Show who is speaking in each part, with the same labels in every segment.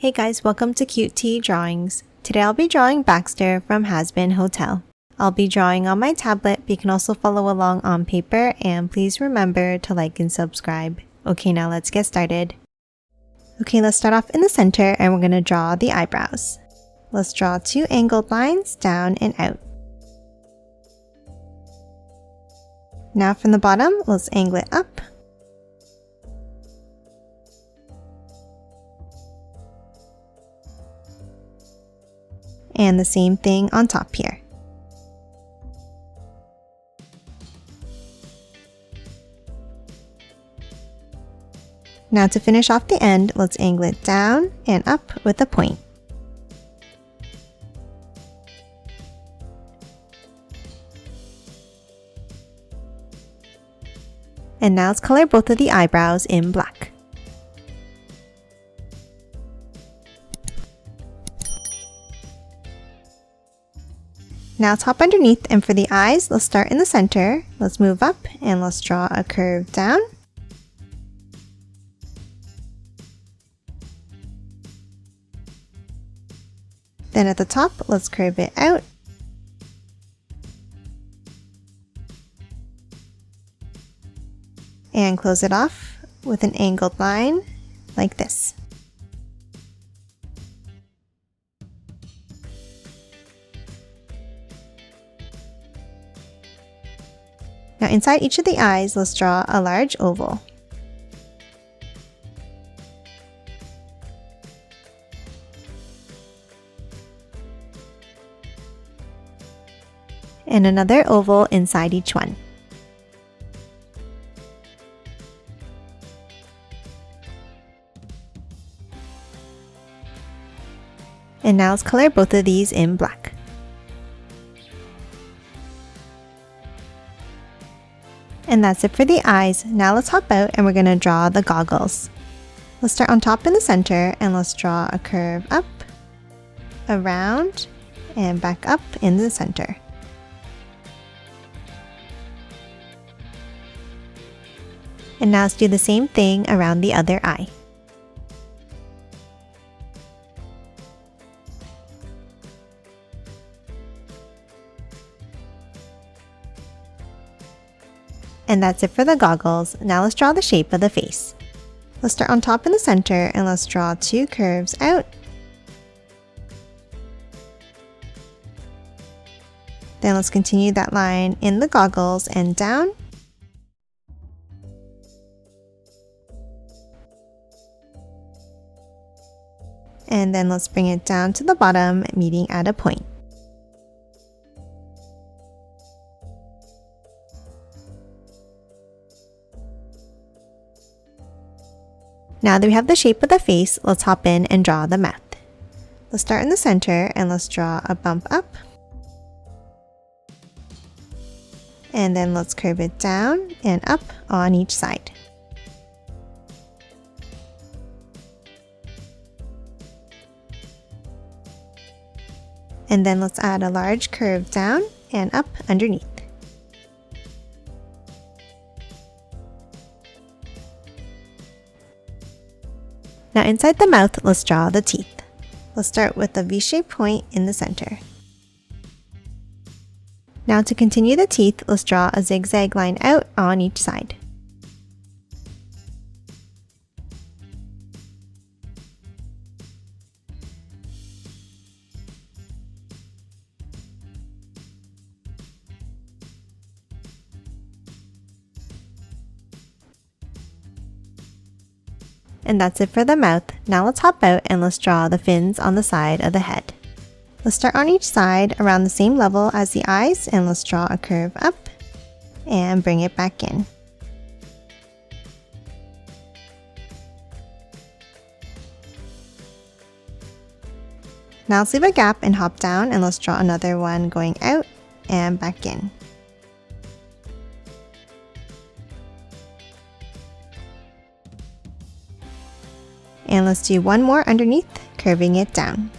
Speaker 1: Hey guys, welcome to Cute Tea Drawings. Today I'll be drawing Baxter from Hazbin Hotel. I'll be drawing on my tablet, but you can also follow along on paper, and please remember to like and subscribe. Okay, now let's get started. Okay, let's start off in the center and we're going to draw the eyebrows. Let's draw two angled lines down and out. Now from the bottom, let's angle it up. And the same thing on top here. Now to finish off the end, let's angle it down and up with a point. And now let's color both of the eyebrows in black. Now top underneath, and for the eyes, let's start in the center. Let's move up and let's draw a curve down. Then at the top, let's curve it out. And close it off with an angled line like this. Now inside each of the eyes, let's draw a large oval. And another oval inside each one. And now let's color both of these in black. And that's it for the eyes. Now let's hop out and we're going to draw the goggles. Let's start on top in the center and let's draw a curve up, around, and back up in the center. And now let's do the same thing around the other eye. And that's it for the goggles. Now let's draw the shape of the face. Let's start on top in the center and let's draw two curves out. Then let's continue that line in the goggles and down. And then let's bring it down to the bottom, meeting at a point. Now that we have the shape of the face, let's hop in and draw the mouth. Let's start in the center and let's draw a bump up. And then let's curve it down and up on each side. And then let's add a large curve down and up underneath. Now inside the mouth, let's draw the teeth. Let's start with a V-shaped point in the center. Now to continue the teeth, let's draw a zigzag line out on each side. And that's it for the mouth. Now let's hop out and let's draw the fins on the side of the head. Let's start on each side around the same level as the eyes and let's draw a curve up and bring it back in. Now let's leave a gap and hop down and let's draw another one going out and back in. And let's do one more underneath, curving it down.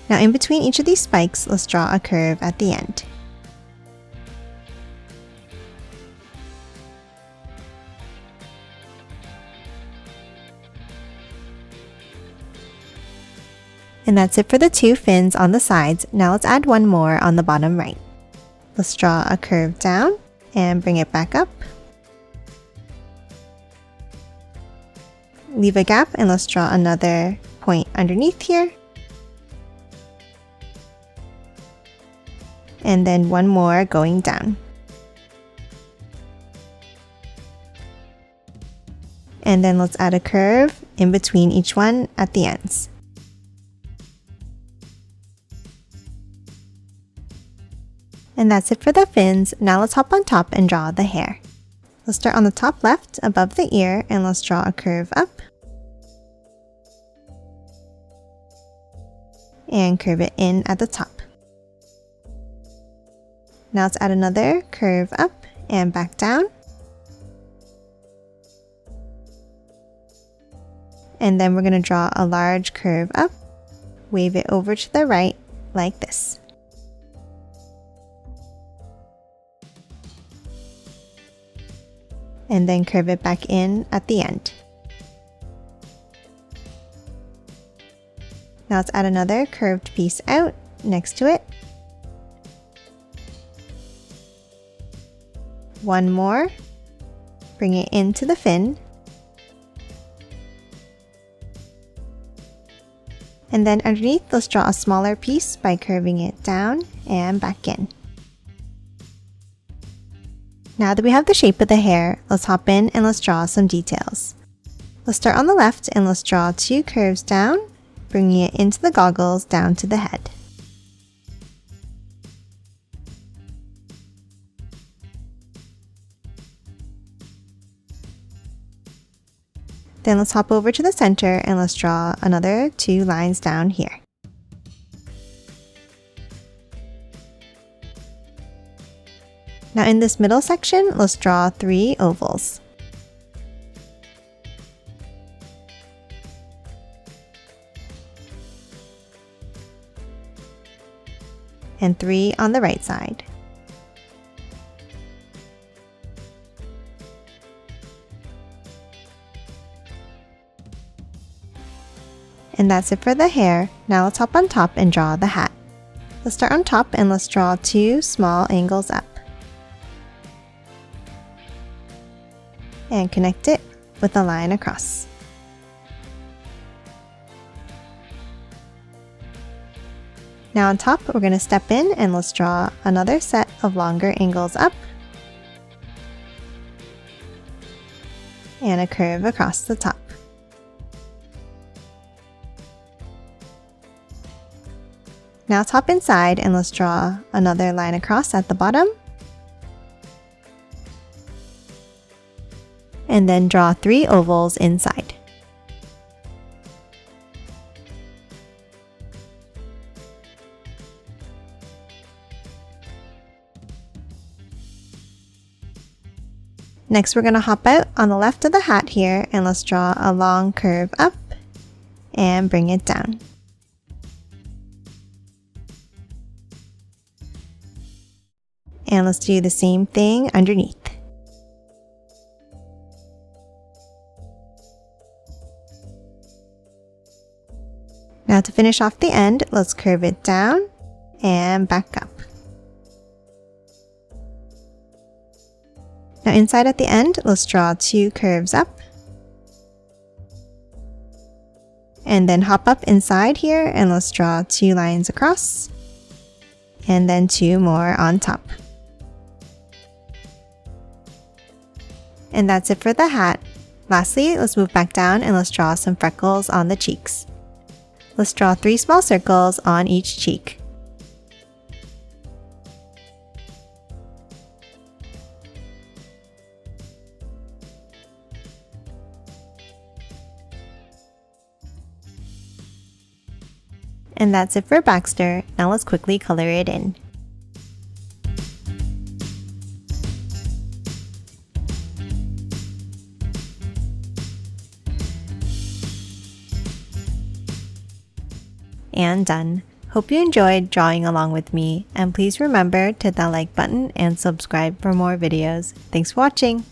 Speaker 1: Now in between each of these spikes, let's draw a curve at the end. And that's it for the 2 fins on the sides. Now let's add one more on the bottom right. Let's draw a curve down and bring it back up. Leave a gap and let's draw another point underneath here. And then one more going down. And then let's add a curve in between each one at the ends. And that's it for the fins. Now let's hop on top and draw the hair. Let's start on the top left above the ear and let's draw a curve up. And curve it in at the top. Now let's add another curve up and back down. And then we're going to draw a large curve up, wave it over to the right like this. And then curve it back in at the end. Now let's add another curved piece out next to it. One more, bring it into the fin. And then underneath, let's draw a smaller piece by curving it down and back in. Now that we have the shape of the hair, let's hop in and let's draw some details. Let's start on the left and let's draw 2 curves down, bringing it into the goggles down to the head. Then let's hop over to the center and let's draw another 2 lines down here. Now in this middle section, let's draw 3 ovals. And 3 on the right side. And that's it for the hair. Now let's hop on top and draw the hat. Let's start on top and let's draw 2 small angles up. And connect it with a line across. Now on top, we're going to step in and let's draw another set of longer angles up. And a curve across the top. Now let's hop inside and let's draw another line across at the bottom. And then draw 3 ovals inside. Next, we're going to hop out on the left of the hat here and let's draw a long curve up and bring it down. And let's do the same thing underneath. Now to finish off the end, let's curve it down and back up. Now inside at the end, let's draw 2 curves up. And then hop up inside here and let's draw 2 lines across. And then 2 more on top. And that's it for the hat. Lastly, let's move back down and let's draw some freckles on the cheeks. Let's draw 3 small circles on each cheek. And that's it for Baxter. Now let's quickly color it in. And done. Hope you enjoyed drawing along with me, and please remember to hit that like button and subscribe for more videos. Thanks for watching!